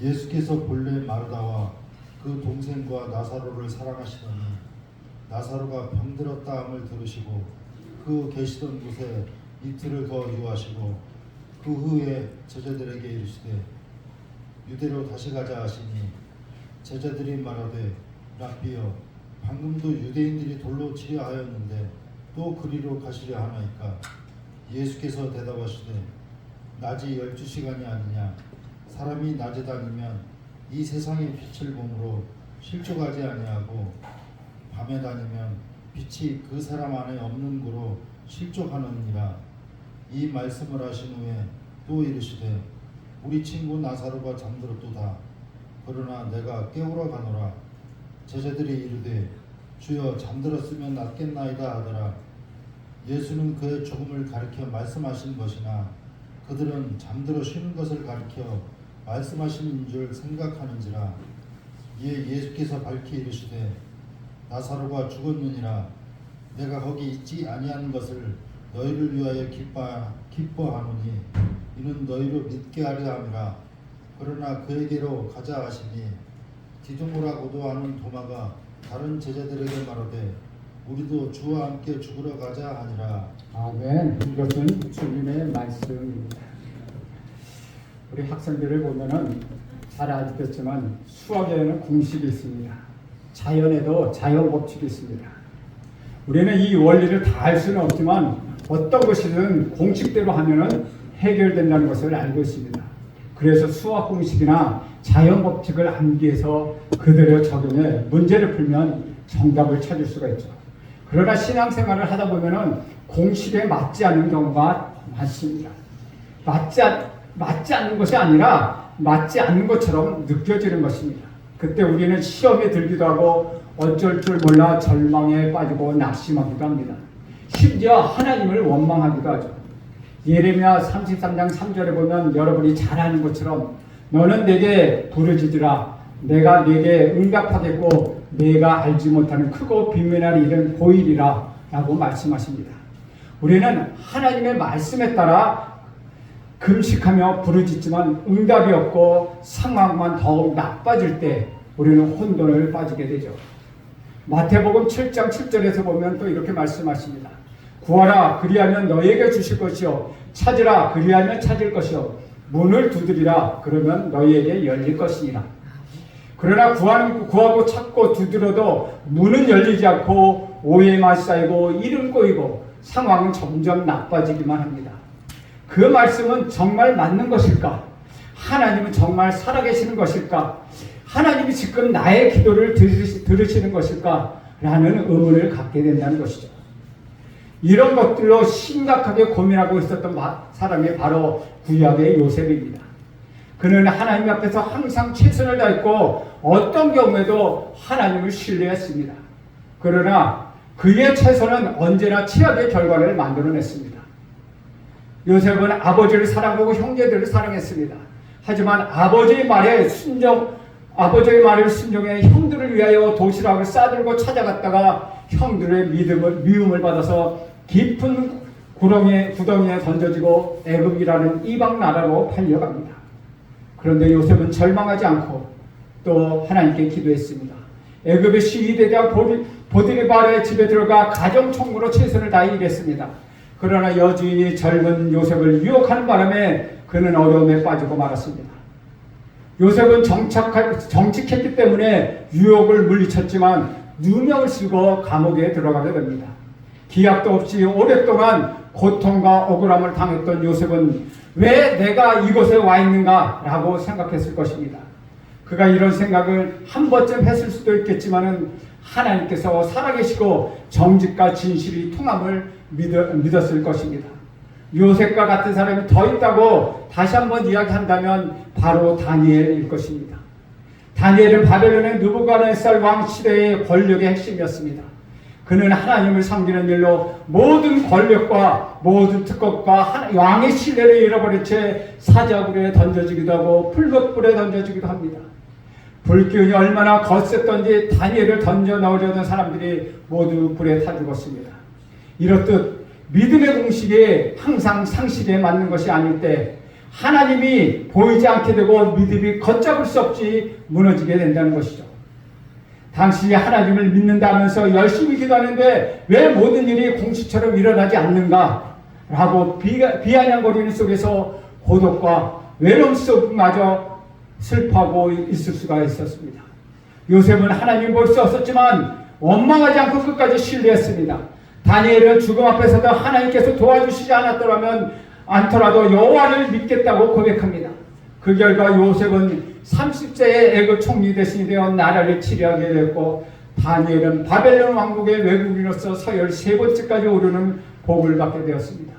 예수께서 본래 마르다와 그 동생과 나사로를 사랑하시더니 나사로가 병들었다 함을 들으시고 그 계시던 곳에 이틀을 더 유하시고 그 후에 제자들에게 이르시되 유대로 다시 가자 하시니 제자들이 말하되 랍비여 방금도 유대인들이 돌로 치려 하였는데 또 그리로 가시려 하나이까. 예수께서 대답하시되 낮이 12시간이 아니냐. 사람이 낮에 다니면 이 세상의 빛을 보므로 실족하지 아니하고 밤에 다니면 빛이 그 사람 안에 없는 고로 실족하느니라. 이 말씀을 하신 후에 또 이르시되 우리 친구 나사로가 잠들었도다. 그러나 내가 깨우러 가노라. 제자들이 이르되 주여 잠들었으면 낫겠나이다 하더라. 예수는 그의 죽음을 가리켜 말씀하신 것이나 그들은 잠들어 쉬는 것을 가리켜 말씀하시는 줄 생각하는지라. 이에 예수께서 밝히 이르시되 나사로가 죽었느니라. 내가 거기 있지 아니한 것을 너희를 위하여 기뻐하노니 이는 너희로 믿게 하려 함이라. 그러나 그에게로 가자 하시니 디두모라고도 하는 도마가 다른 제자들에게 말하되 우리도 주와 함께 죽으러 가자 하니라. 아멘. 이것은 주님의 말씀입니다. 우리 학생들을 보면은 잘 알겠지만 수학에는 공식이 있습니다. 자연에도 자연 법칙이 있습니다. 우리는 이 원리를 다 알 수는 없지만 어떤 것이든 공식대로 하면은 해결된다는 것을 알고 있습니다. 그래서 수학 공식이나 자연 법칙을 암기해서 그대로 적용해 문제를 풀면 정답을 찾을 수가 있죠. 그러나 신앙생활을 하다 보면은 공식에 맞지 않는 경우가 많습니다. 맞지 않는 것이 아니라 맞지 않는 것처럼 느껴지는 것입니다. 그때 우리는 시험에 들기도 하고 어쩔 줄 몰라 절망에 빠지고 낙심하기도 합니다. 심지어 하나님을 원망하기도 하죠. 예레미야 33장 3절에 보면 여러분이 잘 아는 것처럼 너는 내게 부르짖으라. 내가 내게 응답하겠고 내가 알지 못하는 크고 비밀한 일은 보이리라 라고 말씀하십니다. 우리는 하나님의 말씀에 따라 금식하며 부르짖지만 응답이 없고 상황만 더욱 나빠질 때 우리는 혼돈을 빠지게 되죠. 마태복음 7장 7절에서 보면 또 이렇게 말씀하십니다. 구하라 그리하면 너희에게 주실 것이요 찾으라 그리하면 찾을 것이요 문을 두드리라 그러면 너희에게 열릴 것이니라. 그러나 구하고 찾고 두드려도 문은 열리지 않고 오해만 쌓이고 이름 꼬이고 상황은 점점 나빠지기만 합니다. 그 말씀은 정말 맞는 것일까? 하나님은 정말 살아계시는 것일까? 하나님이 지금 나의 기도를 들으시는 것일까? 라는 의문을 갖게 된다는 것이죠. 이런 것들로 심각하게 고민하고 있었던 사람이 바로 구약의 요셉입니다. 그는 하나님 앞에서 항상 최선을 다했고 어떤 경우에도 하나님을 신뢰했습니다. 그러나 그의 최선은 언제나 최악의 결과를 만들어냈습니다. 요셉은 아버지를 사랑하고 형제들을 사랑했습니다. 하지만 아버지의 말을 순종해 형들을 위하여 도시락을 싸들고 찾아갔다가 형들의 미움을 받아서 깊은 구덩이에 던져지고 애굽이라는 이방 나라로 팔려갑니다. 그런데 요셉은 절망하지 않고 또 하나님께 기도했습니다. 애굽의 시위대장 보디발의 집에 들어가 가정총무로 최선을 다해 일했습니다. 그러나 여주인이 젊은 요셉을 유혹하는 바람에 그는 어려움에 빠지고 말았습니다. 요셉은 정직했기 때문에 유혹을 물리쳤지만 누명을 쓰고 감옥에 들어가게 됩니다. 기약도 없이 오랫동안 고통과 억울함을 당했던 요셉은 왜 내가 이곳에 와 있는가 라고 생각했을 것입니다. 그가 이런 생각을 한 번쯤 했을 수도 있겠지만 하나님께서 살아계시고 정직과 진실이 통함을 믿었을 것입니다. 요셉과 같은 사람이 더 있다고 다시 한번 이야기한다면 바로 다니엘일 것입니다. 다니엘은 바벨론의 느부갓네살 왕 시대의 권력의 핵심이었습니다. 그는 하나님을 섬기는 일로 모든 권력과 모든 특권과 왕의 신뢰를 잃어버린 채 사자굴에 던져지기도 하고 풀것불에 던져지기도 합니다. 불기운이 얼마나 거셌던지 다니엘을 던져 넣으려던 사람들이 모두 불에 타 죽었습니다. 이렇듯 믿음의 공식이 항상 상식에 맞는 것이 아닐 때 하나님이 보이지 않게 되고 믿음이 걷잡을 수 없이 무너지게 된다는 것이죠. 당신이 하나님을 믿는다면서 열심히 기도하는데 왜 모든 일이 공식처럼 일어나지 않는가? 라고 비아냥거리는 속에서 고독과 외로움 속마저 슬퍼하고 있을 수가 있었습니다. 요셉은 하나님 볼 수 없었지만 원망하지 않고 끝까지 신뢰했습니다. 다니엘은 죽음 앞에서도 하나님께서 도와주시지 않더라도 여호와를 믿겠다고 고백합니다. 그 결과 요셉은 30세에 애굽 총리 대신이 되어 나라를 치료하게 됐고, 다니엘은 바벨론 왕국의 외국인으로서 서열 3번째까지 오르는 복을 받게 되었습니다.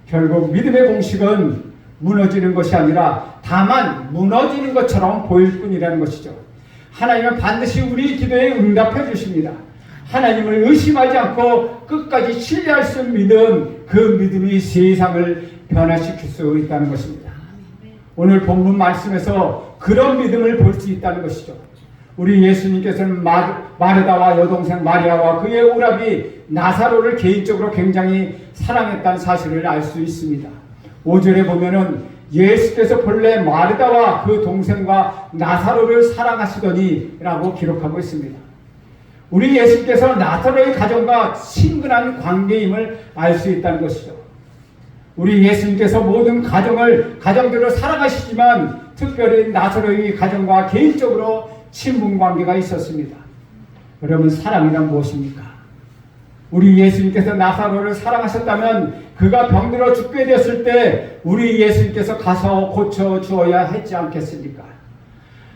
결국 믿음의 공식은 무너지는 것이 아니라 다만 무너지는 것처럼 보일 뿐이라는 것이죠. 하나님은 반드시 우리 기도에 응답해 주십니다. 하나님을 의심하지 않고 끝까지 신뢰할 수 있는 믿음, 그 믿음이 세상을 변화시킬 수 있다는 것입니다. 오늘 본문 말씀에서 그런 믿음을 볼 수 있다는 것이죠. 우리 예수님께서는 마르다와 여동생 마리아와 그의 오라비 나사로를 개인적으로 굉장히 사랑했다는 사실을 알 수 있습니다. 5절에 보면은 예수께서 본래 마르다와 그 동생과 나사로를 사랑하시더니 라고 기록하고 있습니다. 우리 예수께서 나사로의 가정과 친근한 관계임을 알 수 있다는 것이죠. 우리 예수님께서 모든 가정들을 사랑하시지만 특별히 나사로의 가정과 개인적으로 친분 관계가 있었습니다. 여러분, 사랑이란 무엇입니까? 우리 예수님께서 나사로를 사랑하셨다면 그가 병들어 죽게 되었을 때 우리 예수님께서 가서 고쳐주어야 했지 않겠습니까?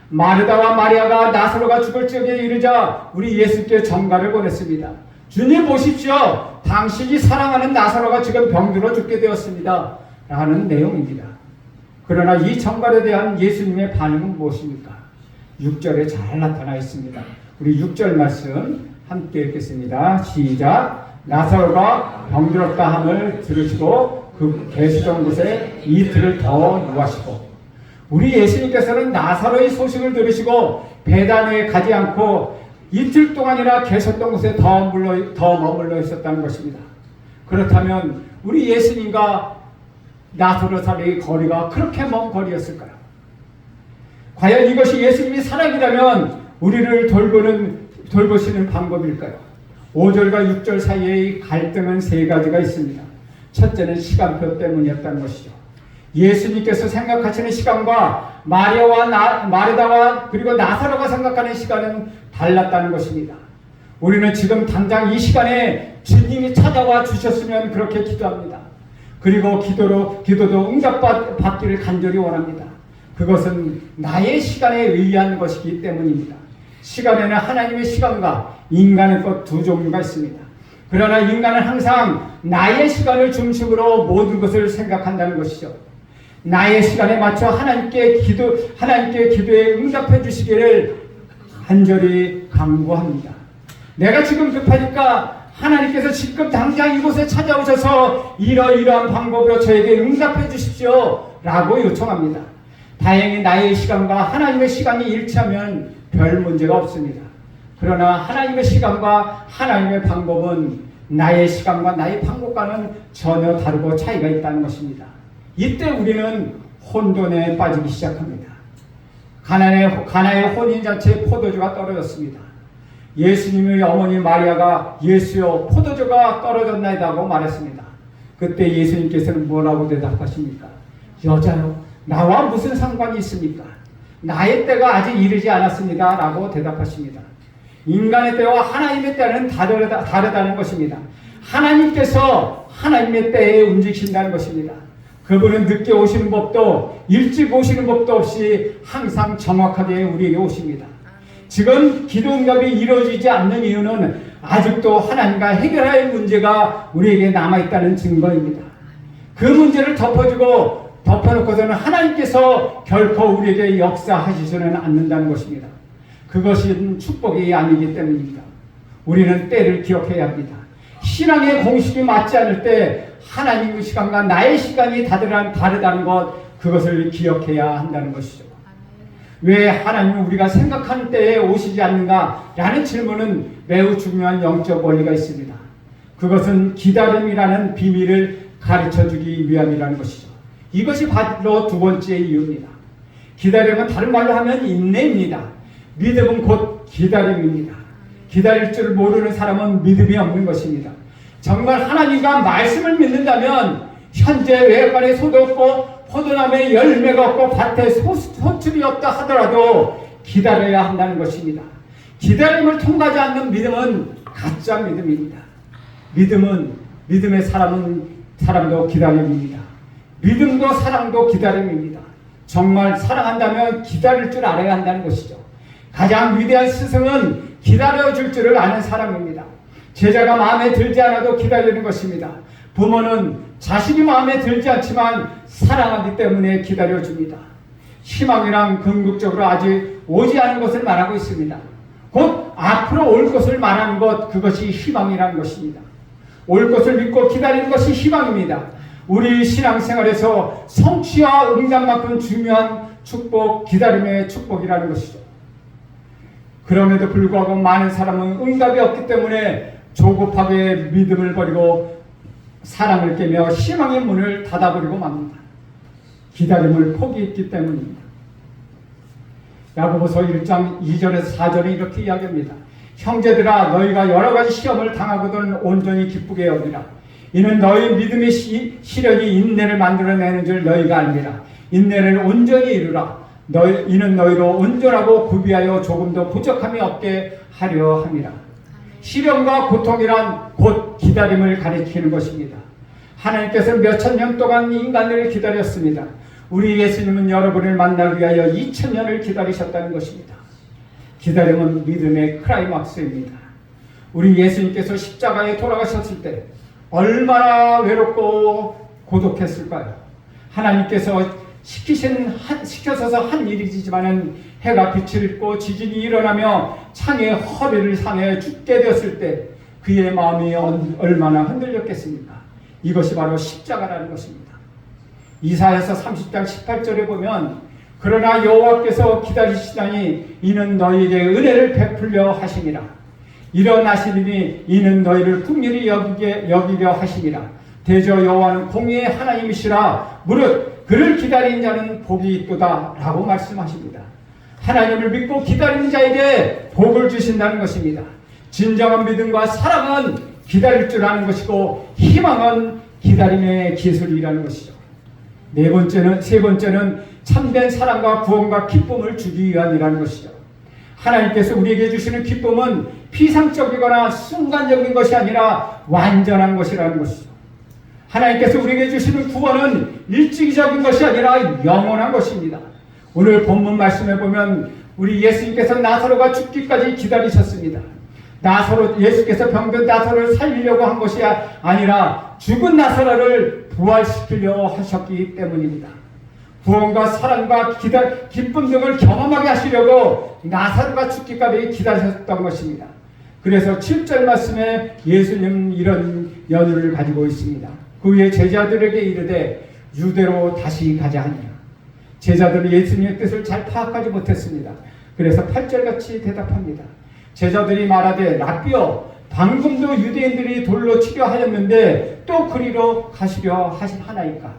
마르다와 마리아가 나사로가 죽을 적에 이르자 우리 예수께 전가를 보냈습니다. 주님 보십시오. 당신이 사랑하는 나사로가 지금 병들어 죽게 되었습니다. 라는 내용입니다. 그러나 이 전갈에 대한 예수님의 반응은 무엇입니까? 6절에 잘 나타나 있습니다. 우리 6절 말씀 함께 읽겠습니다. 시작. 나사로가 병들었다 함을 들으시고 그 계시던 곳에 이틀을 더 유하시고. 우리 예수님께서는 나사로의 소식을 들으시고 배단에 가지 않고 이틀 동안이나 계셨던 곳에 더 머물러 있었다는 것입니다. 그렇다면 우리 예수님과 나사로 사이의 거리가 그렇게 먼 거리였을까요? 과연 이것이 예수님이 사랑이라면 우리를 돌보시는 방법일까요? 5절과 6절 사이의 갈등은 3가지가 있습니다. 첫째는 시간표 때문이었다는 것이죠. 예수님께서 생각하시는 시간과 마르다와 그리고 나사로가 생각하는 시간은 달랐다는 것입니다. 우리는 지금 당장 이 시간에 주님이 찾아와 주셨으면 그렇게 기도합니다. 그리고 기도도 응답받기를 간절히 원합니다. 그것은 나의 시간에 의한 것이기 때문입니다. 시간에는 하나님의 시간과 인간의 것 두 종류가 있습니다. 그러나 인간은 항상 나의 시간을 중심으로 모든 것을 생각한다는 것이죠. 나의 시간에 맞춰 하나님께 기도에 응답해 주시기를 간절히 간구합니다. 내가 지금 급하니까 하나님께서 지금 당장 이곳에 찾아오셔서 이러이러한 방법으로 저에게 응답해 주십시오 라고 요청합니다. 다행히 나의 시간과 하나님의 시간이 일치하면 별 문제가 없습니다. 그러나 하나님의 시간과 하나님의 방법은 나의 시간과 나의 방법과는 전혀 다르고 차이가 있다는 것입니다. 이때 우리는 혼돈에 빠지기 시작합니다. 가나의 혼인잔치에 포도주가 떨어졌습니다. 예수님의 어머니 마리아가 예수여 포도주가 떨어졌나이다고 말했습니다. 그때 예수님께서는 뭐라고 대답하십니까? 여자요, 나와 무슨 상관이 있습니까? 나의 때가 아직 이르지 않았습니다 라고 대답하십니다. 인간의 때와 하나님의 때는 다르다는 것입니다. 하나님께서 하나님의 때에 움직이신다는 것입니다. 그분은 늦게 오시는 법도 일찍 오시는 법도 없이 항상 정확하게 우리에게 오십니다. 지금 기도 응답이 이루어지지 않는 이유는 아직도 하나님과 해결해야 할 문제가 우리에게 남아있다는 증거입니다. 그 문제를 덮어놓고서는 하나님께서 결코 우리에게 역사하시지는 않는다는 것입니다. 그것은 축복이 아니기 때문입니다. 우리는 때를 기억해야 합니다. 신앙의 공식이 맞지 않을 때 하나님의 시간과 나의 시간이 다르다는 것, 그것을 기억해야 한다는 것이죠. 왜 하나님은 우리가 생각하는 때에 오시지 않는가? 라는 질문은 매우 중요한 영적 원리가 있습니다. 그것은 기다림이라는 비밀을 가르쳐주기 위함이라는 것이죠. 이것이 바로 두 번째 이유입니다. 기다림은 다른 말로 하면 인내입니다. 믿음은 곧 기다림입니다. 기다릴 줄 모르는 사람은 믿음이 없는 것입니다. 정말 하나님과 말씀을 믿는다면 현재 외관에 소도 없고 포도나무에 열매가 없고 밭에 소출이 없다 하더라도 기다려야 한다는 것입니다. 기다림을 통과하지 않는 믿음은 가짜 믿음입니다. 믿음의 사람도 기다림입니다. 믿음도 사랑도 기다림입니다. 정말 사랑한다면 기다릴 줄 알아야 한다는 것이죠. 가장 위대한 스승은 기다려줄 줄을 아는 사람입니다. 제자가 마음에 들지 않아도 기다리는 것입니다. 부모는 자식이 마음에 들지 않지만 사랑하기 때문에 기다려줍니다. 희망이란 궁극적으로 아직 오지 않은 것을 말하고 있습니다. 곧 앞으로 올 것을 말하는 것, 그것이 희망이라는 것입니다. 올 것을 믿고 기다리는 것이 희망입니다. 우리 신앙생활에서 성취와 응답만큼 중요한 축복, 기다림의 축복이라는 것이죠. 그럼에도 불구하고 많은 사람은 응답이 없기 때문에 조급하게 믿음을 버리고 사랑을 깨며 희망의 문을 닫아버리고 맙니다. 기다림을 포기했기 때문입니다. 야고보서 1장 2절에서 4절에 이렇게 이야기합니다. 형제들아, 너희가 여러 가지 시험을 당하거든 온전히 기쁘게 여기라. 이는 너희 믿음의 시련이 인내를 만들어내는 줄 너희가 알리라. 인내를 온전히 이루라. 이는 너희로 온전하고 구비하여 조금도 부족함이 없게 하려 함이라. 시련과 고통이란 곧 기다림을 가리키는 것입니다. 하나님께서 몇천 년 동안 인간을 기다렸습니다. 우리 예수님은 여러분을 만나기 위하여 2000년을 기다리셨다는 것입니다. 기다림은 믿음의 클라이막스입니다. 우리 예수님께서 십자가에 돌아가셨을 때 얼마나 외롭고 고독했을까요? 하나님께서 시켜서서 한 일이지만은 해가 빛을 잃고 지진이 일어나며 창에 허리를 상해 죽게 되었을 때 그의 마음이 얼마나 흔들렸겠습니까? 이것이 바로 십자가라는 것입니다. 이사야서 30장 18절에 보면 그러나 여호와께서 기다리시다니 이는 너희에게 은혜를 베풀려 하심이라. 일어나시리니 이는 너희를 긍휼히 여기려 하심이라. 대저 여호와는 공의의 하나님이시라. 무릇 그를 기다리는 자는 복이 있도다 라고 말씀하십니다. 하나님을 믿고 기다리는 자에게 복을 주신다는 것입니다. 진정한 믿음과 사랑은 기다릴 줄 아는 것이고 희망은 기다림의 기술이라는 것이죠. 세 번째는 참된 사랑과 구원과 기쁨을 주기 위함이라는 것이죠. 하나님께서 우리에게 주시는 기쁨은 피상적이거나 순간적인 것이 아니라 완전한 것이라는 것이죠. 하나님께서 우리에게 주시는 구원은 일시적인 것이 아니라 영원한 것입니다. 오늘 본문 말씀에 보면 우리 예수님께서 나사로가 죽기까지 기다리셨습니다. 예수께서 병든 나사로를 살리려고 한 것이 아니라 죽은 나사로를 부활시키려 하셨기 때문입니다. 구원과 사랑과 기쁨 등을 경험하게 하시려고 나사로가 죽기까지 기다리셨던 것입니다. 그래서 7절 말씀에 예수님은 이런 연유를 가지고 있습니다. 그 후에 제자들에게 이르되 유대로 다시 가자 하니라. 제자들은 예수님의 뜻을 잘 파악하지 못했습니다. 그래서 8절같이 대답합니다. 제자들이 말하되 라삐여, 방금도 유대인들이 돌로 치려 하였는데 또 그리로 가시려 하나이까.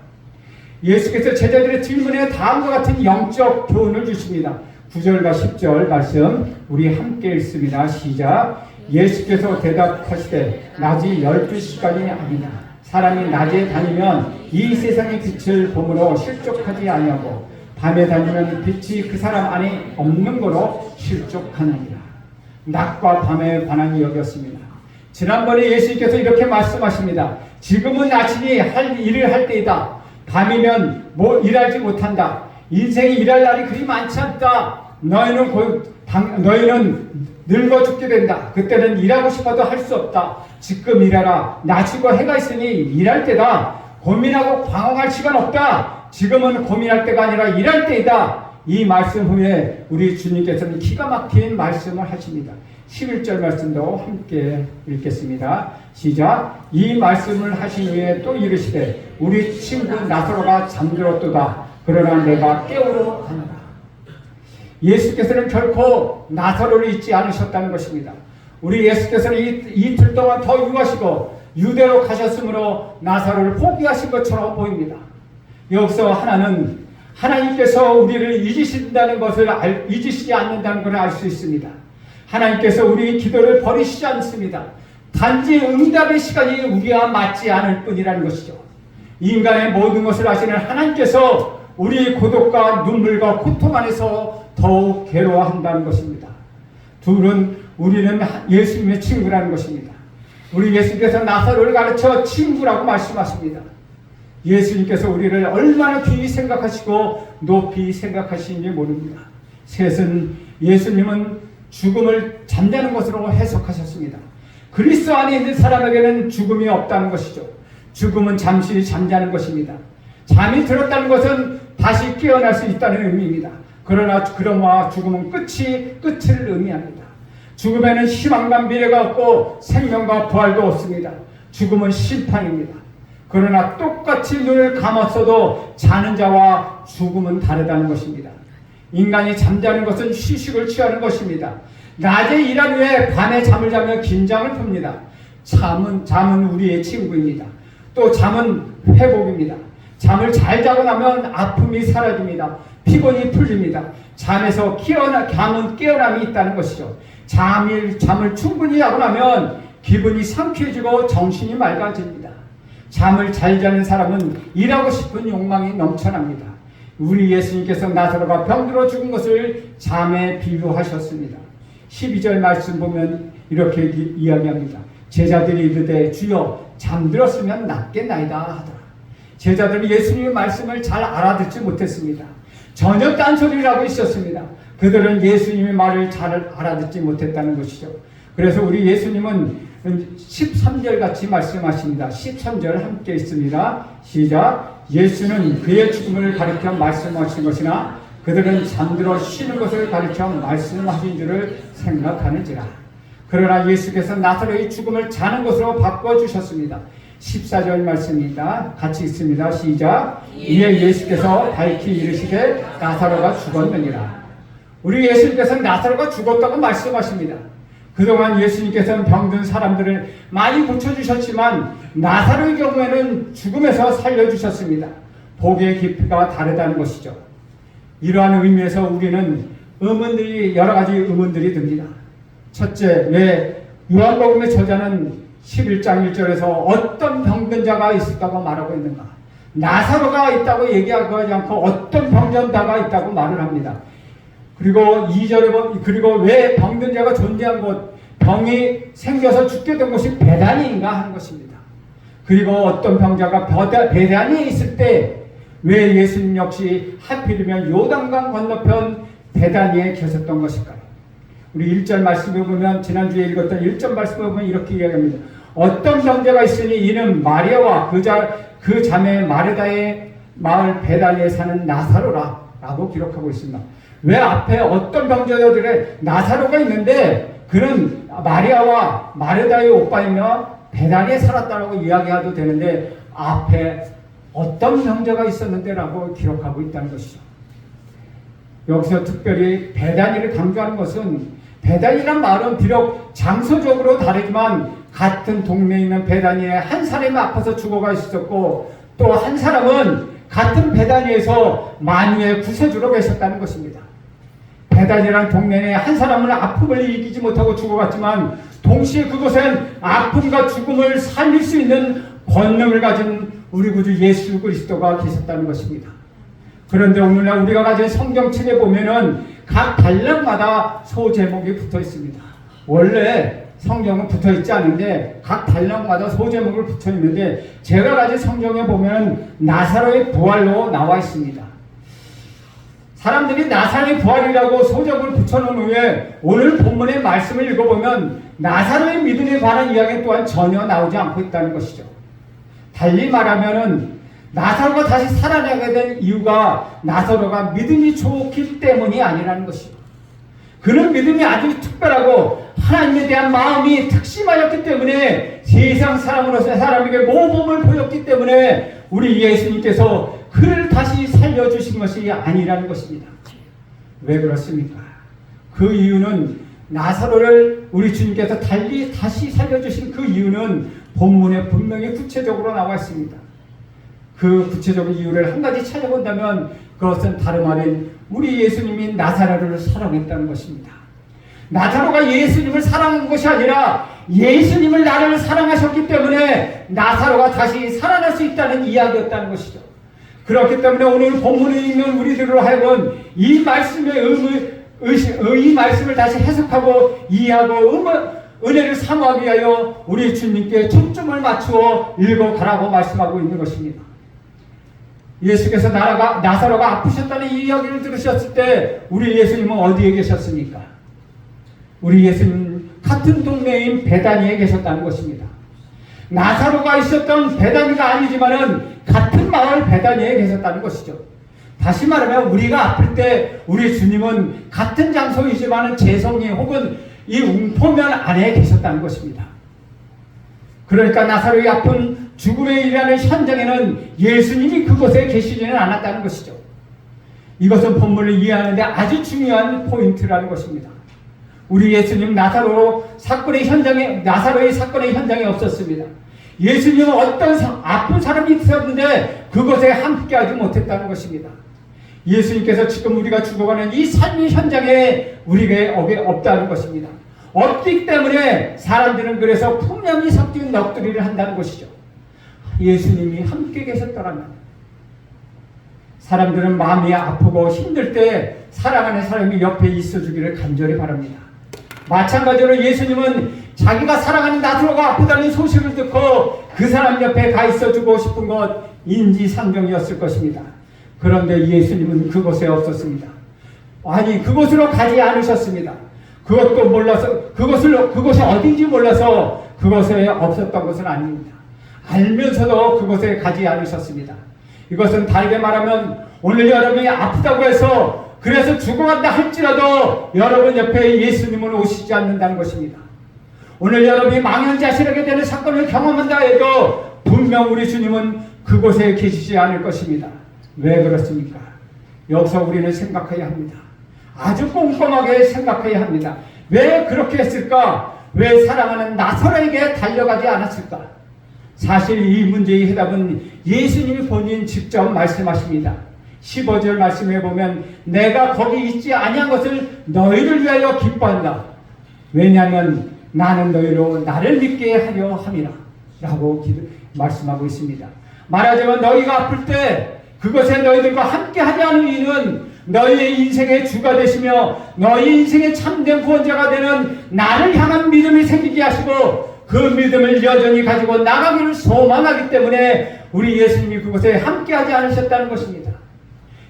예수께서 제자들의 질문에 다음과 같은 영적 교훈을 주십니다. 9절과 10절 말씀 우리 함께 읽습니다. 시작. 예수께서 대답하시되 낮이 12시간이 아니냐. 사람이 낮에 다니면 이 세상의 빛을 보므로 실족하지 아니하고 밤에 다니면 빛이 그 사람 안에 없는 거로 실족하느니라. 낮과 밤에 관한 이야기였습니다. 지난번에 예수님께서 이렇게 말씀하십니다. 지금은 아침이 일을 할 때이다. 밤이면 일하지 못한다. 인생이 일할 날이 그리 많지 않다. 너희는 늙어 죽게 된다. 그때는 일하고 싶어도 할 수 없다. 지금 일하라. 낮이고 해가 있으니 일할 때다. 고민하고 방황할 시간 없다. 지금은 고민할 때가 아니라 일할 때이다. 이 말씀 후에 우리 주님께서는 기가 막힌 말씀을 하십니다. 11절 말씀도 함께 읽겠습니다. 시작. 이 말씀을 하신 후에 또 이르시되 우리 친구 나사로가 잠들었도다. 그러나 내가 깨우러 가노라. 예수께서는 결코 나사로를 잊지 않으셨다는 것입니다. 우리 예수께서는 이틀 동안 더 유하시고 유대로 가셨으므로 나사로를 포기하신 것처럼 보입니다. 여기서 하나는 하나님께서 우리를 잊으신다는 것을 잊으시지 않는다는 것을 알 수 있습니다. 하나님께서 우리 기도를 버리시지 않습니다. 단지 응답의 시간이 우리와 맞지 않을 뿐이라는 것이죠. 인간의 모든 것을 아시는 하나님께서 우리 고독과 눈물과 고통 안에서 더욱 괴로워한다는 것입니다. 둘은 우리는 예수님의 친구라는 것입니다. 우리 예수님께서 나사로를 가르쳐 친구라고 말씀하십니다. 예수님께서 우리를 얼마나 귀히 생각하시고 높이 생각하시는지 모릅니다. 셋은 예수님은 죽음을 잠자는 것으로 해석하셨습니다. 그리스도 안에 있는 사람에게는 죽음이 없다는 것이죠. 죽음은 잠시 잠자는 것입니다. 잠이 들었다는 것은 다시 깨어날 수 있다는 의미입니다. 그러나 죽음은 끝을 의미합니다. 죽음에는 희망과 미래가 없고 생명과 부활도 없습니다. 죽음은 심판입니다. 그러나 똑같이 눈을 감았어도 자는 자와 죽음은 다르다는 것입니다. 인간이 잠자는 것은 휴식을 취하는 것입니다. 낮에 일한 후에 밤에 잠을 자며 긴장을 풉니다. 잠은 우리의 친구입니다. 또 잠은 회복입니다. 잠을 잘 자고 나면 아픔이 사라집니다. 피곤이 풀립니다. 잠에서 잠은 깨어남이 있다는 것이죠. 잠을 충분히 자고 나면 기분이 상쾌해지고 정신이 맑아집니다. 잠을 잘 자는 사람은 일하고 싶은 욕망이 넘쳐납니다. 우리 예수님께서 나사로가 병들어 죽은 것을 잠에 비유하셨습니다. 12절 말씀 보면 이렇게 이야기합니다. 제자들이 이르되 주여 잠들었으면 낫겠나이다 하더라. 제자들이 예수님의 말씀을 잘 알아듣지 못했습니다. 전혀 딴소리를 하고 있었습니다. 그들은 예수님의 말을 잘 알아듣지 못했다는 것이죠. 그래서 우리 예수님은 13절 같이 말씀하십니다. 13절 함께 있습니다. 시작. 예수는 그의 죽음을 가리켜 말씀하신 것이나 그들은 잠들어 쉬는 것을 가리켜 말씀하신 줄을 생각하는지라. 그러나 예수께서 나사로의 죽음을 자는 것으로 바꿔주셨습니다. 14절 말씀입니다. 같이 있습니다. 시작. 이에 예수께서 밝히 이르시되 나사로가 죽었느니라. 우리 예수님께서는 나사로가 죽었다고 말씀하십니다. 그동안 예수님께서는 병든 사람들을 많이 고쳐주셨지만 나사로의 경우에는 죽음에서 살려주셨습니다. 복의 깊이가 다르다는 것이죠. 이러한 의미에서 우리는 여러 가지 의문들이 듭니다. 첫째, 왜 요한복음의 저자는 11장 1절에서 어떤 병든 자가 있었다고 말하고 있는가? 나사로가 있다고 얘기하지 않고 어떤 병든 자가 있다고 말을 합니다. 그리고 2절에 보면 그리고 왜 병든 자가 존재한 곳, 병이 생겨서 죽게 된 곳이 베다니인가 하는 것입니다. 그리고 어떤 병자가 베다니에 있을 때 왜 예수님 역시 하필이면 요단강 건너편 베다니에 계셨던 것일까요? 우리 1절 말씀을 보면 지난주에 읽었던 1절 말씀을 보면 이렇게 이야기합니다. 어떤 병자가 있으니 이는 마리아와 그 자매 마르다의 마을 베다니에 사는 나사로라 라고 기록하고 있습니다. 왜 앞에 어떤 병자들의 나사로가 있는데 그는 마리아와 마르다의 오빠이며 베다니에 살았다라고 이야기해도 되는데 앞에 어떤 병자가 있었는데 라고 기록하고 있다는 것이죠. 여기서 특별히 베다니를 강조하는 것은 베다니란 말은 비록 장소적으로 다르지만 같은 동네에 있는 베다니에 한 사람이 아파서 죽어가 있었고 또 한 사람은 같은 베다니에서 만유의 구세주로 계셨다는 것입니다. 베다니라는 동네에 한 사람은 아픔을 이기지 못하고 죽어갔지만 동시에 그곳엔 아픔과 죽음을 살릴 수 있는 권능을 가진 우리 구주 예수 그리스도가 계셨다는 것입니다. 그런데 오늘날 우리가 가진 성경책에 보면은 각 단락마다 소제목이 붙어 있습니다. 원래 성경은 붙어 있지 않은데 각 단락마다 소제목을 붙여 있는데 제가 가진 성경에 보면 나사로의 부활로 나와 있습니다. 사람들이 나사로의 부활이라고 소적을 붙여놓은 후에 오늘 본문의 말씀을 읽어보면 나사로의 믿음에 관한 이야기 또한 전혀 나오지 않고 있다는 것이죠. 달리 말하면은 나사로가 다시 살아나게 된 이유가 나사로가 믿음이 좋기 때문이 아니라는 것이죠. 그는 믿음이 아주 특별하고 하나님에 대한 마음이 특심하였기 때문에 세상 사람으로서 사람에게 모범을 보였기 때문에 우리 예수님께서 그를 다시 살려주신 것이 아니라는 것입니다. 왜 그렇습니까? 그 이유는 나사로를 우리 주님께서 다시 살려주신 그 이유는 본문에 분명히 구체적으로 나와 있습니다. 그 구체적인 이유를 한 가지 찾아본다면 그것은 다름 아닌 우리 예수님이 나사로를 사랑했다는 것입니다. 나사로가 예수님을 사랑한 것이 아니라 예수님을 나를 사랑하셨기 때문에 나사로가 다시 살아날 수 있다는 이야기였다는 것이죠. 그렇기 때문에 오늘 본문에 있는 우리들로 하여금 이 말씀의 이 말씀을 다시 해석하고 이해하고 은혜를 사모하기 위하여 우리 주님께 초점을 맞추어 읽어가라고 말씀하고 있는 것입니다. 예수께서 나사로가 아프셨다는 이야기를 들으셨을 때 우리 예수님은 어디에 계셨습니까? 우리 예수님 같은 동네인 베다니에 계셨다는 것입니다. 나사로가 있었던 베다니가 아니지만은 같은 마을 베다니에 계셨다는 것이죠. 다시 말하면 우리가 아플 때 우리 주님은 같은 장소이지만은 재성이 혹은 이 웅포면 안에 계셨다는 것입니다. 그러니까 나사로의 아픈 죽음에 이르는 현장에는 예수님이 그곳에 계시지는 않았다는 것이죠. 이것은 본문을 이해하는데 아주 중요한 포인트라는 것입니다. 우리 예수님 나사로의 사건의 현장에 없었습니다. 예수님은 어떤 아픈 사람이 있었는데 그것에 함께하지 못했다는 것입니다. 예수님께서 지금 우리가 죽어가는 이 삶의 현장에 우리가 없다는 것입니다. 없기 때문에 사람들은 그래서 풍년이 섞인 넋두리를 한다는 것이죠. 예수님이 함께 계셨더라면 사람들은 마음이 아프고 힘들 때 사랑하는 사람이 옆에 있어주기를 간절히 바랍니다. 마찬가지로 예수님은 자기가 사랑하는 나사로가 아프다는 소식을 듣고 그 사람 옆에 가 있어주고 싶은 것 인지상정이었을 것입니다. 그런데 예수님은 그곳에 없었습니다. 아니 그곳으로 가지 않으셨습니다. 그것도 몰라서 그곳이 어딘지 몰라서 그곳에 없었던 것은 아닙니다. 알면서도 그곳에 가지 않으셨습니다. 이것은 다르게 말하면 오늘 여러분이 아프다고 해서 그래서 죽어간다 할지라도 여러분 옆에 예수님은 오시지 않는다는 것입니다. 오늘 여러분이 망연자실하게 되는 사건을 경험한다 해도 분명 우리 주님은 그곳에 계시지 않을 것입니다. 왜 그렇습니까? 여기서 우리는 생각해야 합니다. 아주 꼼꼼하게 생각해야 합니다. 왜 그렇게 했을까? 왜 사랑하는 나사로에게 달려가지 않았을까? 사실 이 문제의 해답은 예수님이 본인 직접 말씀하십니다. 15절 말씀해 보면 내가 거기 있지 아니한 것을 너희를 위하여 기뻐한다. 왜냐하면 나는 너희로 나를 믿게 하려 함이라 라고 말씀하고 있습니다. 말하자면 너희가 아플 때 그것에 너희들과 함께 하지 않은 이유는 너희의 인생의 주가 되시며 너희 인생의 참된 구원자가 되는 나를 향한 믿음이 생기게 하시고 그 믿음을 여전히 가지고 나가기를 소망하기 때문에 우리 예수님이 그곳에 함께 하지 않으셨다는 것입니다.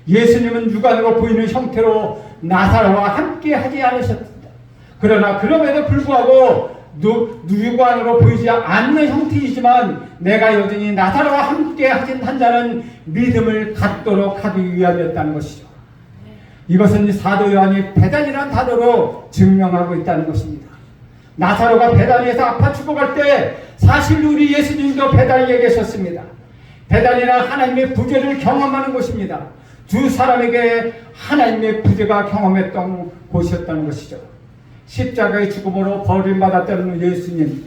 예수님은 육안으로 보이는 형태로 나사로와 함께 하지 않으셨습니다. 그러나 그럼에도 불구하고 육안으로 보이지 않는 형태이지만 내가 여전히 나사로와 함께 한다는 믿음을 갖도록 하기 위함이었다는 것이죠. 이것은 사도 요한이 베단이라는 단어로 증명하고 있다는 것입니다. 나사로가 베단에서 아파 죽어갈 때 사실 우리 예수님도 베단에 계셨습니다. 베단이란 하나님의 부재를 경험하는 곳입니다. 두 사람에게 하나님의 부재가 경험했던 곳이었다는 것이죠. 십자가의 죽음으로 버림받았다는 예수님,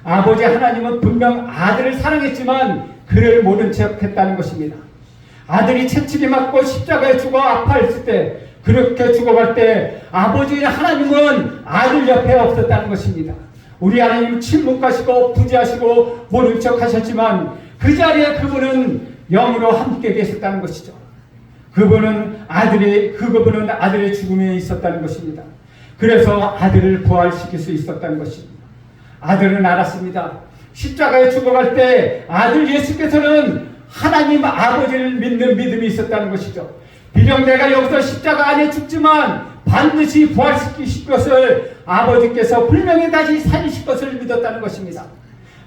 아버지 하나님은 분명 아들을 사랑했지만 그를 모른 척 했다는 것입니다. 아들이 채찍에 맞고 십자가에 죽어 아파했을 때, 그렇게 죽어갈 때 아버지 하나님은 아들 옆에 없었다는 것입니다. 우리 하나님은 침묵하시고 부재하시고 모른 척 하셨지만 그 자리에 그분은 영으로 함께 계셨다는 것이죠. 그분은 아들의 죽음에 있었다는 것입니다. 그래서 아들을 부활시킬 수 있었다는 것입니다. 아들은 알았습니다. 십자가에 죽어갈 때 아들 예수께서는 하나님 아버지를 믿는 믿음이 있었다는 것이죠. 비록 내가 여기서 십자가 안에 죽지만 반드시 부활시키실 것을 아버지께서 분명히 다시 살리실 것을 믿었다는 것입니다.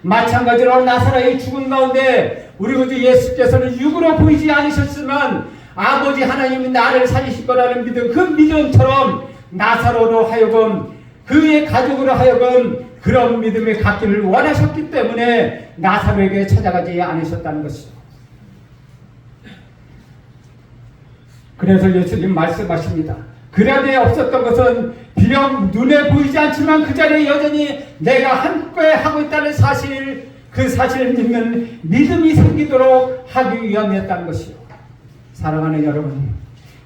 마찬가지로 나사로의 죽음 가운데 우리 구주 예수께서는 육으로 보이지 않으셨지만 아버지 하나님이 나를 살리실 거라는 믿음, 그 믿음처럼 나사로로 하여금 그의 가족으로 하여금 그런 믿음을 갖기를 원하셨기 때문에 나사로에게 찾아가지 않으셨다는 것이죠. 그래서 예수님 말씀하십니다. 그 자리에 없었던 것은 비록 눈에 보이지 않지만 그 자리에 여전히 내가 함께 하고 있다는 사실, 그 그 사실을 믿는 믿음이 생기도록 하기 위함이었다는 것이요. 사랑하는 여러분,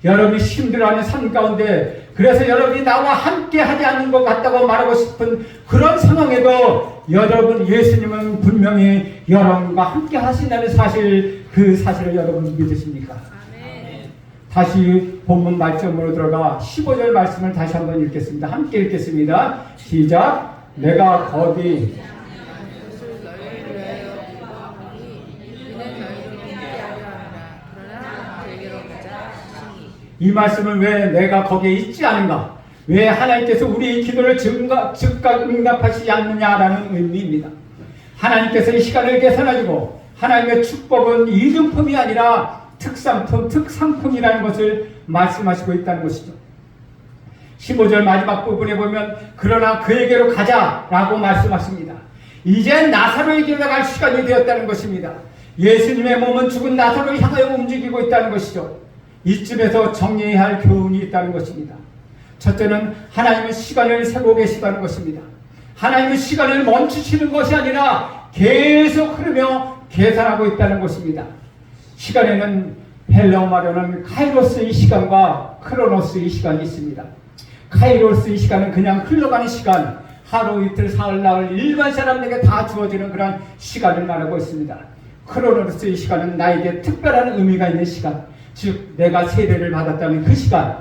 여러분이 힘들어하는 삶 가운데 그래서 여러분이 나와 함께 하지 않는 것 같다고 말하고 싶은 그런 상황에도 여러분 예수님은 분명히 여러분과 함께 하신다는 사실, 그 사실을 여러분 믿으십니까? 다시 본문 말씀으로 들어가 15절 말씀을 다시 한번 읽겠습니다. 함께 읽겠습니다. 시작. 내가 거기 이 말씀은 왜 내가 거기에 있지 않은가? 왜 하나님께서 우리의 기도를 즉각 응답하시지 않느냐라는 의미입니다. 하나님께서 이 시간을 계산하시고 하나님의 축복은 이등품이 아니라 특산품, 특상품이라는 것을 말씀하시고 있다는 것이죠. 15절 마지막 부분에 보면 그러나 그에게로 가자라고 말씀하십니다. 이제 나사로에게로 갈 시간이 되었다는 것입니다. 예수님의 몸은 죽은 나사로를 향하여 움직이고 있다는 것이죠. 이쯤에서 정리해야 할 교훈이 있다는 것입니다. 첫째는 하나님은 시간을 세고 계시다는 것입니다. 하나님은 시간을 멈추시는 것이 아니라 계속 흐르며 계산하고 있다는 것입니다. 시간에는 헬라어 말로는 카이로스의 시간과 크로노스의 시간이 있습니다. 카이로스의 시간은 그냥 흘러가는 시간, 하루, 이틀, 사흘, 나흘 일반 사람에게 다 주어지는 그런 시간을 말하고 있습니다. 크로노스의 시간은 나에게 특별한 의미가 있는 시간, 즉 내가 세례를 받았다는 그 시간,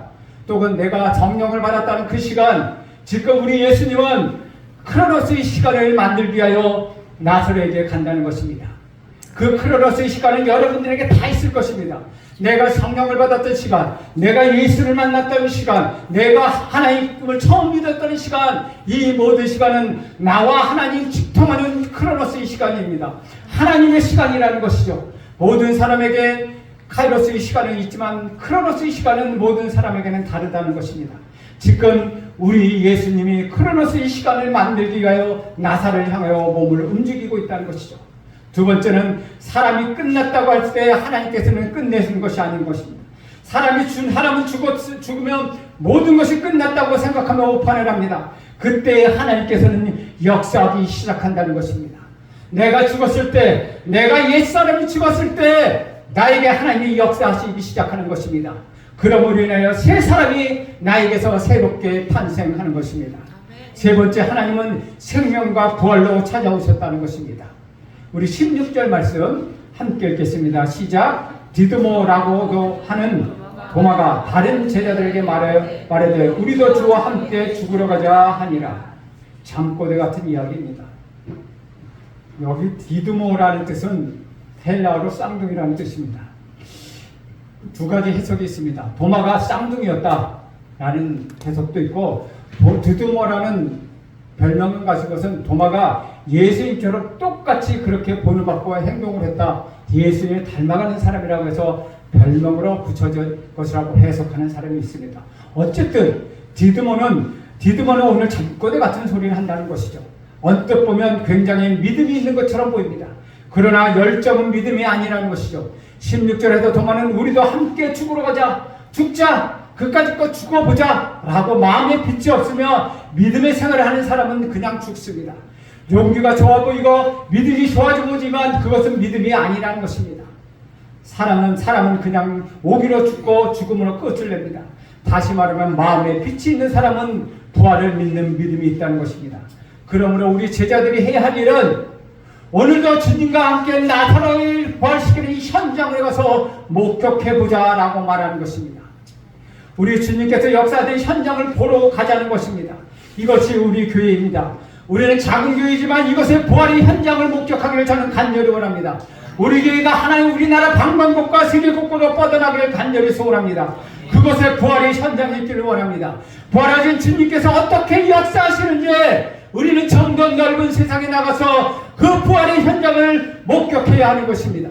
또는 내가 성령을 받았다는 그 시간, 지금 우리 예수님은 크로노스의 시간을 만들기 위하여 나사로에게 간다는 것입니다. 그 크로노스의 시간은 여러분들에게 다 있을 것입니다. 내가 성령을 받았던 시간, 내가 예수를 만났던 시간, 내가 하나님을 처음 믿었던 시간, 이 모든 시간은 나와 하나님 직통하는 크로노스의 시간입니다. 하나님의 시간이라는 것이죠. 모든 사람에게 카이로스의 시간은 있지만 크로노스의 시간은 모든 사람에게는 다르다는 것입니다. 지금 우리 예수님이 크로노스의 시간을 만들기 위하여 나사를 향하여 몸을 움직이고 있다는 것이죠. 두 번째는 사람이 끝났다고 할 때 하나님께서는 끝내신 것이 아닌 것입니다. 사람은 죽으면 모든 것이 끝났다고 생각하며 오판을 합니다. 그때 하나님께서는 역사하기 시작한다는 것입니다. 내가 죽었을 때, 내가 옛사람이 죽었을 때 나에게 하나님이 역사하시기 시작하는 것입니다. 그러므로 인하여 새 사람이 나에게서 새롭게 탄생하는 것입니다. 세 번째, 하나님은 생명과 부활로 찾아오셨다는 것입니다. 우리 16절 말씀 함께 읽겠습니다. 시작. 디드모라고도 하는 도마가 다른 제자들에게 말하되 우리도 주와 함께 죽으러 가자 하니라. 잠꼬대 같은 이야기입니다. 여기 디드모라는 뜻은 헬라어로 쌍둥이라는 뜻입니다. 두 가지 해석이 있습니다. 도마가 쌍둥이였다라는 해석도 있고, 디드모라는 별명을 가진 것은 도마가 예수님처럼 똑같이 그렇게 본을 받고 행동을 했다, 예수님을 닮아가는 사람이라고 해서 별명으로 붙여진 것이라고 해석하는 사람이 있습니다. 어쨌든 디드모는 오늘 잠꼬대 같은 소리를 한다는 것이죠. 언뜻 보면 굉장히 믿음이 있는 것처럼 보입니다. 그러나 열정은 믿음이 아니라는 것이죠. 16절에도 도마는 우리도 함께 죽으러 가자, 죽자, 그까짓 거 죽어보자 라고 마음에 빛이 없으며 믿음의 생활을 하는 사람은 그냥 죽습니다. 용기가 좋아 보이고 믿음이 좋아져 보지만 그것은 믿음이 아니라는 것입니다. 사람은 그냥 오기로 죽고 죽음으로 끝을 냅니다. 다시 말하면 마음에 빛이 있는 사람은 부활을 믿는 믿음이 있다는 것입니다. 그러므로 우리 제자들이 해야 할 일은 오늘도 주님과 함께 나사로를 부활시키는 이 현장에 가서 목격해보자 라고 말하는 것입니다. 우리 주님께서 역사된 현장을 보러 가자는 것입니다. 이것이 우리 교회입니다. 우리는 작은 교회지만 이것의 부활의 현장을 목격하기를 저는 간절히 원합니다. 우리 교회가 하나님 우리나라 방방곡과 세계 곳곳으로 뻗어나기를 간절히 소원합니다. 그것에 부활의 현장이 있기를 원합니다. 부활하신 주님께서 어떻게 역사하시는지 우리는 좀 더 넓은 세상에 나가서 그 부활의 현장을 목격해야 하는 것입니다.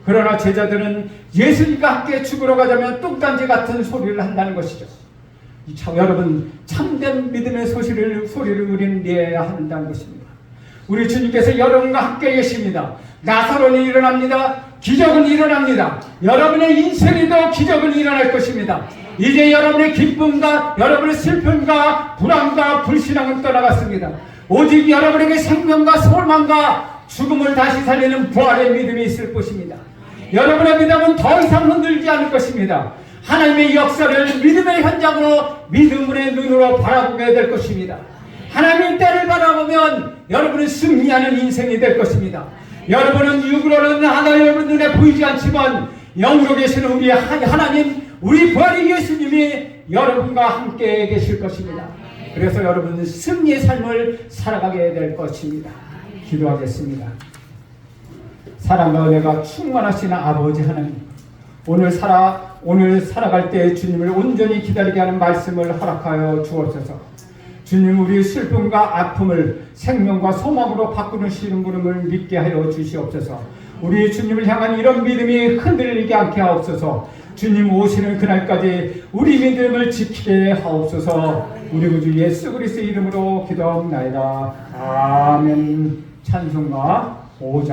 그러나 제자들은 예수님과 함께 죽으러 가자면 뚝단지 같은 소리를 한다는 것이죠. 여러분, 참된 믿음의 소리를 우리는 내야 한다는 것입니다. 우리 주님께서 여러분과 함께 계십니다. 나사로는 일어납니다. 기적은 일어납니다. 여러분의 인생에도 기적은 일어날 것입니다. 이제 여러분의 기쁨과 여러분의 슬픔과 불안과 불신앙은 떠나갔습니다. 오직 여러분에게 생명과 소망과 죽음을 다시 살리는 부활의 믿음이 있을 것입니다. 여러분의 믿음은 더 이상 흔들지 않을 것입니다. 하나님의 역사를 믿음의 현장으로 믿음의 눈으로 바라보게 될 것입니다. 하나님의 때를 바라보면 여러분은 승리하는 인생이 될 것입니다. 여러분은 육으로는 여러분 눈에 보이지 않지만 영으로 계시는 우리 하나님, 우리 부활의 예수님이 여러분과 함께 계실 것입니다. 그래서 여러분은 승리의 삶을 살아가게 될 것입니다. 기도하겠습니다. 사랑과 은혜가 충만하신 아버지 하나님, 오늘 살아갈 때 주님을 온전히 기다리게 하는 말씀을 허락하여 주옵소서. 주님, 우리의 슬픔과 아픔을 생명과 소망으로 바꾸시는 분을 믿게 하여 주시옵소서. 우리 주님을 향한 이런 믿음이 흔들리지 않게 하옵소서. 주님 오시는 그날까지 우리 믿음을 지키게 하옵소서. 우리 구주 예수 그리스도의 이름으로 기도하옵나이다. 아멘. 찬송가 5장